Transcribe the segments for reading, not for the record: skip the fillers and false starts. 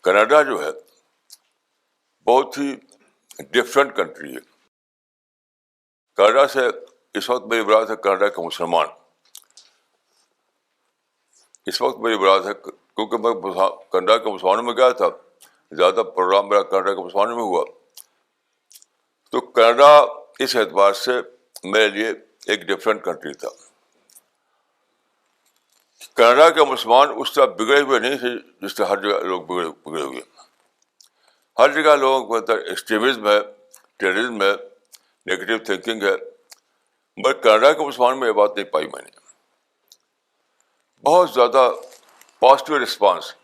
Canada جو ہے بہت ہی ڈفرینٹ کنٹری ہے. کینیڈا سے اس وقت میری برات ہے کینیڈا کے مسلمان. اس وقت میری برات ہے کیونکہ میں کینیڈا کے مسلمانوں میں گیا تھا, زیادہ پروگرام میرا کینیڈا کے مسلمانوں میں ہوا. تو کینیڈا اس اعتبار سے میرے لیے ایک ڈفرینٹ کنٹری تھا. کینیڈا کے مسلمان اس طرح بگڑے ہوئے نہیں تھے جس طرح ہر جگہ لوگ بگڑے ہوئے. ہر جگہ لوگوں کے اندر ایکسٹریمزم ہے, ٹیررزم ہے, نیگیٹو تھنکنگ ہے. مگر کینیڈا کے مسلمان میں یہ بات نہیں پائی میں نے. بہت زیادہ پازیٹیو رسپانس.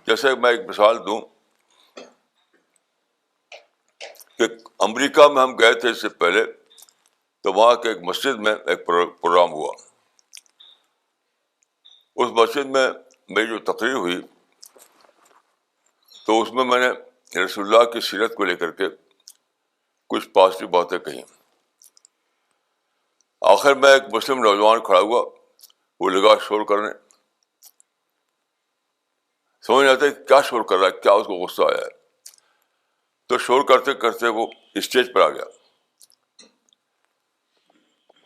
جیسے میں ایک مثال دوں کہ امریکہ میں ہم گئے تھے اس سے پہلے, تو وہاں کے ایک مسجد میں ایک پروگرام ہوا. اس مسجد میں میری جو تقریر ہوئی تو اس میں نے رسول اللہ کی سیرت کو لے کر کے کچھ پازیٹیو باتیں کہیں. آخر میں ایک مسلم نوجوان کھڑا ہوا, وہ لگا شور کرنے. سمجھ نہیں آتا کہ کیا شور کر رہا ہے, کیا اس کو غصہ آیا ہے. تو شور کرتے کرتے وہ اسٹیج پر آ گیا.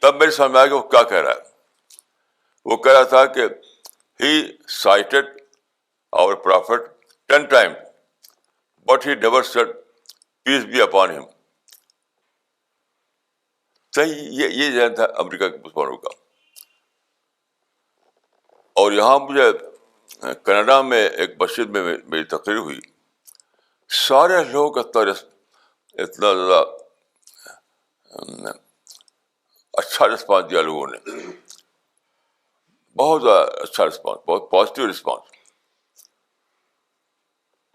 تب میرے سامنے آیا کہ وہ کیا کہہ رہا ہے. وہ کہہ رہا تھا کہ he cited our prophet 10 times, but he never said peace be upon him. صحیح, یہ ذہن تھا امریکہ کے مسلمانوں کا. اور یہاں مجھے کینیڈا میں ایک مسجد میں میری تقریر ہوئی. سارے لوگ اتنا زیادہ اچھا رسپانس دیا لوگوں نے, بہت زیادہ اچھا رسپانس, بہت پازیٹیو رسپانس.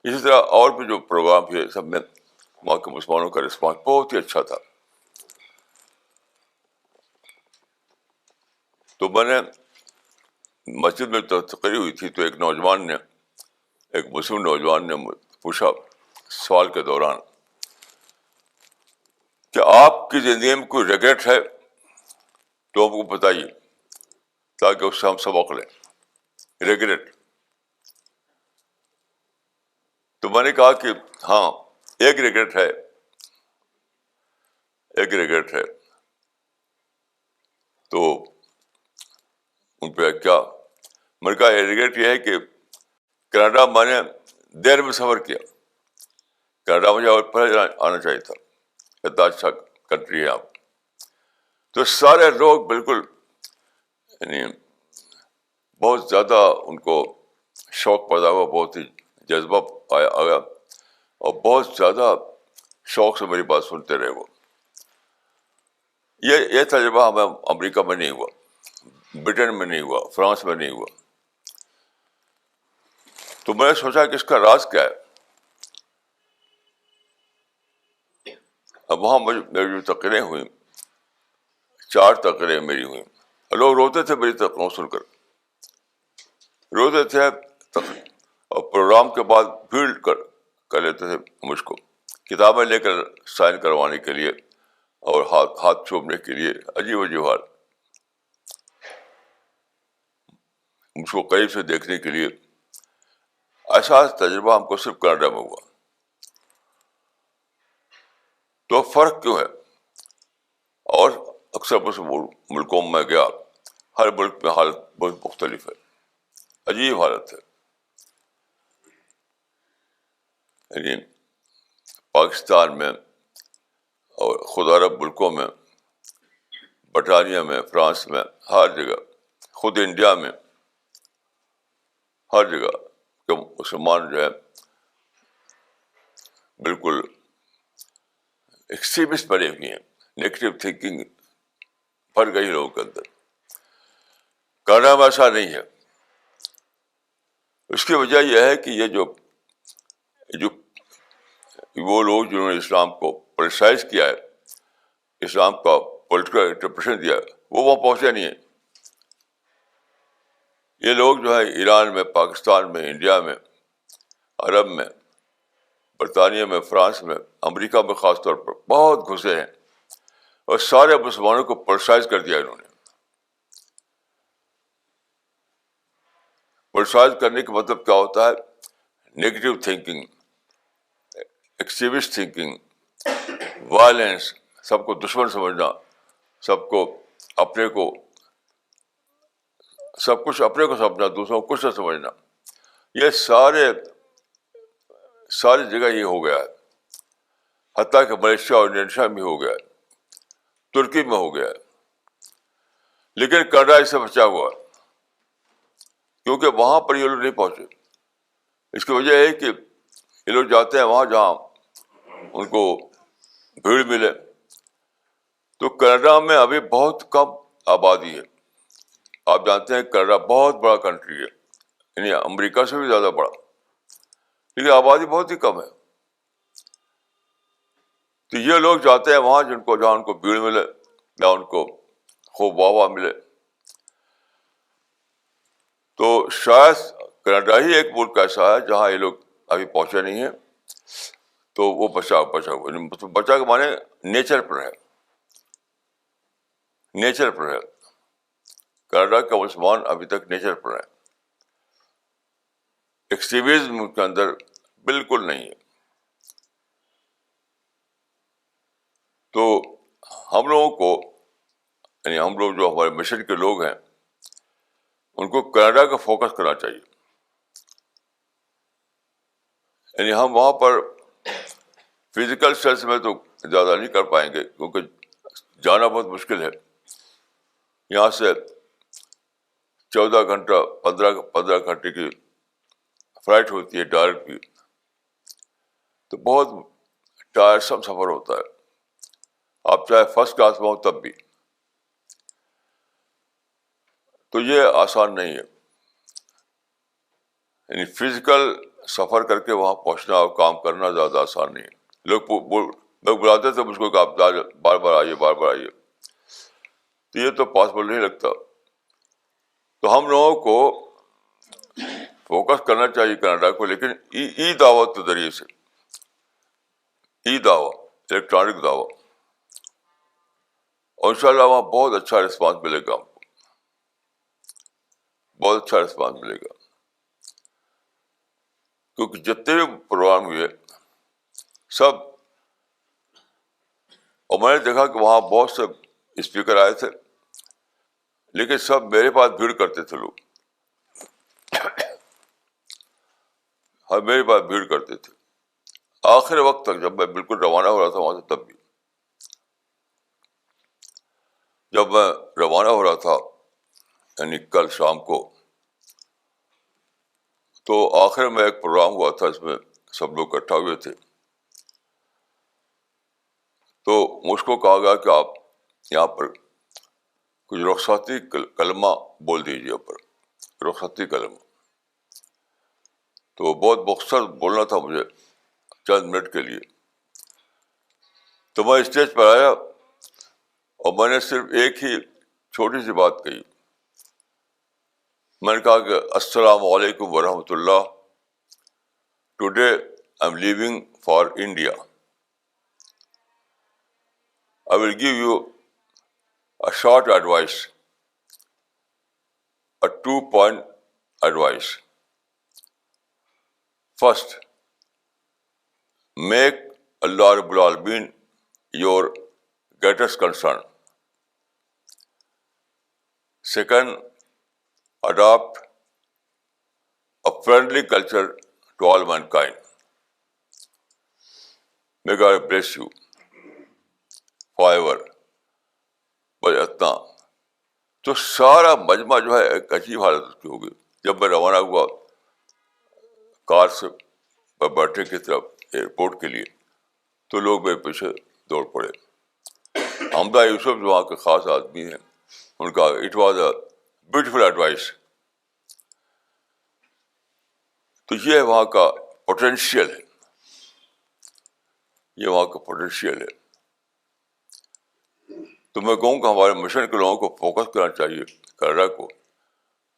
اسی طرح اور بھی جو پروگرام تھے سب میں وہاں کے مسلمانوں کا رسپانس بہت ہی اچھا تھا. تو میں نے مسجد میں تقریر ہوئی تھی تو ایک مسلم نوجوان نے پوچھا سوال کے دوران کہ آپ کی زندگی میں کوئی ریگریٹ ہے تو ہم کو بتائیے تاکہ اس سے ہم سبق لیں. ریگریٹ. تو میں نے کہا کہ ہاں ایک ریگریٹ ہے. تو ان پہ کیا, میں نے کہا ریگریٹ یہ ہے کہ کینیڈا میں نے دیر میں سفر کیا. کینیڈا مجھے اور پہلے آنا چاہیے تھا, اتنا اچھا کنٹری ہے آپ. تو سارے لوگ بالکل یعنی بہت زیادہ ان کو شوق پیدا ہوا, بہت ہی جذبہ آیا اور بہت زیادہ شوق سے میری بات سنتے رہے. وہ یہ تجربہ ہمیں امریکہ میں نہیں ہوا, برٹن میں نہیں ہوا, فرانس میں نہیں ہوا. تو میں نے سوچا کہ اس کا راز کیا ہے. اب وہاں میری جو تقریریں ہوئیں, 4 تقریریں میری ہوئیں, لوگ روتے تھے میری تقریروں سن کر, روتے تھے. اور پروگرام کے بعد بھیڑ کر لیتے تھے مجھ کو کتابیں لے کر سائن کروانے کے لیے اور ہاتھ چومنے کے لیے. عجیب عجیب حال, مجھ کو قریب سے دیکھنے کے لیے. ایسا تجربہ ہم کو صرف کینیڈا میں ہوا. تو فرق کیوں ہے؟ اور اکثر ملکوں میں گیا, ہر ملک میں حالت بہت مختلف ہے, عجیب حالت ہے. یعنی پاکستان میں اور خود عرب ملکوں میں, برطانیہ میں, فرانس میں, ہر جگہ, خود انڈیا میں, ہر جگہ کہ مسلمان جو ہے بالکل ایکسٹریمسٹ بنے ہوئے ہیں. نیگیٹو تھنکنگ بھر گئی لوگوں کے اندر. کینیڈا میں ایسا نہیں ہے. اس کی وجہ یہ ہے کہ یہ جو وہ لوگ جنہوں نے اسلام کو پولیٹیسائز کیا ہے, اسلام کا پولیٹیکل انٹرپریشن دیا, وہ وہاں پہنچے نہیں ہیں. یہ لوگ جو ہے ایران میں, پاکستان میں, انڈیا میں, عرب میں, برطانیہ میں, فرانس میں, امریکہ میں خاص طور پر بہت گھسے ہیں اور سارے مسلمانوں کو پولیٹیسائز کر دیا انہوں نے. پولیٹیسائز کرنے کا مطلب کیا ہوتا ہے؟ Negative thinking, extremist thinking, violence, سب کو دشمن سمجھنا، سب کو اپنے کو، سب کچھ اپنے کو سمجھنا، دوسروں کو کچھ نہ سمجھنا. یہ ساری جگہ یہ ہو گیا ہے. حتیٰ کہ ملیشیا اور انڈونیشیا میں ہو گیا ہے، ترکی میں ہو گیا ہے. لیکن کینیڈا اس سے بچا ہوا ہے کیونکہ وہاں پر یہ لوگ نہیں پہنچے. اس کی وجہ ہے کہ یہ لوگ جاتے ہیں وہاں جہاں ان کو بھیڑ ملے. تو کینیڈا میں ابھی بہت کم آبادی ہے. آپ جانتے ہیں کینیڈا بہت بڑا کنٹری ہے، یعنی امریکہ سے بھی زیادہ بڑا، لیکن آبادی بہت ہی کم ہے. تو یہ لوگ جاتے ہیں وہاں جہاں ان کو بھیڑ ملے یا ان کو خوب واہ ملے. تو شاید کینیڈا ہی ایک ملک ایسا ہے جہاں یہ لوگ ابھی پہنچے نہیں ہیں. تو وہ بچا کے مانے نیچر پر ہے، نیچر پر ہے. کینیڈا کا مسلمان ابھی تک نیچر پر ہے، ایکسٹریمزم کے اندر بالکل نہیں ہے. تو ہم لوگوں کو، یعنی ہم لوگ جو ہمارے مشن کے لوگ ہیں، ان کو کینیڈا کا فوکس کرنا چاہیے. یعنی ہم وہاں پر فزیکل سینس میں تو زیادہ نہیں کر پائیں گے کیونکہ جانا بہت مشکل ہے. یہاں سے 14 گھنٹہ 15 گھنٹے کی فلائٹ ہوتی ہے ڈائریکٹ کی. تو بہت ٹائرسم سفر ہوتا ہے، آپ چاہے فرسٹ کلاس میں ہو تب بھی. تو یہ آسان نہیں ہے. یعنی فزیکل سفر کر کے وہاں پہنچنا اور کام کرنا زیادہ آسان نہیں ہے. لوگ بلاتے تھے مجھ کو کہ آپ بار بار آئیے. تو یہ تو پاسبل نہیں لگتا. تو ہم لوگوں کو فوکس کرنا چاہیے کینیڈا کو، لیکن ای دعوت کے ذریعے سے، ای دعوت، الیکٹرانک دعوت. اور انشاءاللہ وہاں بہت اچھا رسپانس ملے گا، ہم کو بہت اچھا رسپانس ملے گا. کیونکہ جتنے بھی پروگرام ہوئے سب، اور میں نے دیکھا کہ وہاں بہت سے اسپیکر آئے تھے، لیکن سب میرے پاس بھیڑ کرتے تھے. لوگ ہر میرے پاس بھیڑ کرتے تھے آخر وقت تک. جب میں بالکل روانہ ہو رہا تھا وہاں سے، تب بھی جب میں روانہ ہو رہا تھا یعنی کل شام کو، تو آخر میں ایک پروگرام ہوا تھا، اس میں سب لوگ اکٹھا ہوئے تھے. تو مجھ کو کہا گیا کہ آپ یہاں پر کچھ رخصتی کلمہ بول دیجیے، یہاں پر رخصتی کلمہ. تو بہت مختصر بولنا تھا مجھے، چند منٹ کے لیے. تو میں اسٹیج پر آیا اور میں نے صرف ایک ہی چھوٹی سی بات کہی. میں نے کہا کہ السلام علیکم ورحمۃ اللہ، today I am leaving for India. I will give you a short advice, a 2-point advice. First, make Allah Rabbul Alameen your greatest concern. Second, adopt a friendly culture to all mankind. May God bless you forever. بس اتنا. تو سارا مجمع جو ہے ایک عجیب حالت اس کی ہو گئی. جب میں روانہ ہوا کار سے بیٹھنے کی طرف ایئرپورٹ کے لیے، تو لوگ میرے پیچھے دوڑ پڑے. حمدہ یوسف جو وہاں کے خاص آدمی ہیں، ان کا it was a beautiful advice. تو یہ وہاں کا پوٹینشیل ہے، یہ وہاں کا پوٹینشیل ہے. تو میں کہوں کہ ہمارے مشن کے لوگوں کو فوکس کرنا چاہیے کینیڈا کو،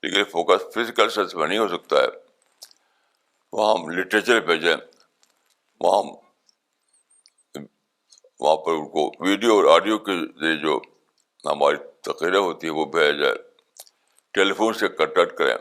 لیکن فوکس فزیکل سینس میں نہیں ہو سکتا ہے. وہاں ہم لٹریچر بھیجیں، وہاں پر ان کو ویڈیو اور آڈیو کے ذریعے جو ہماری تقریریں ہوتی ہیں وہ بھیجا جائے، ٹیلی فون سے کنٹیکٹ کریں.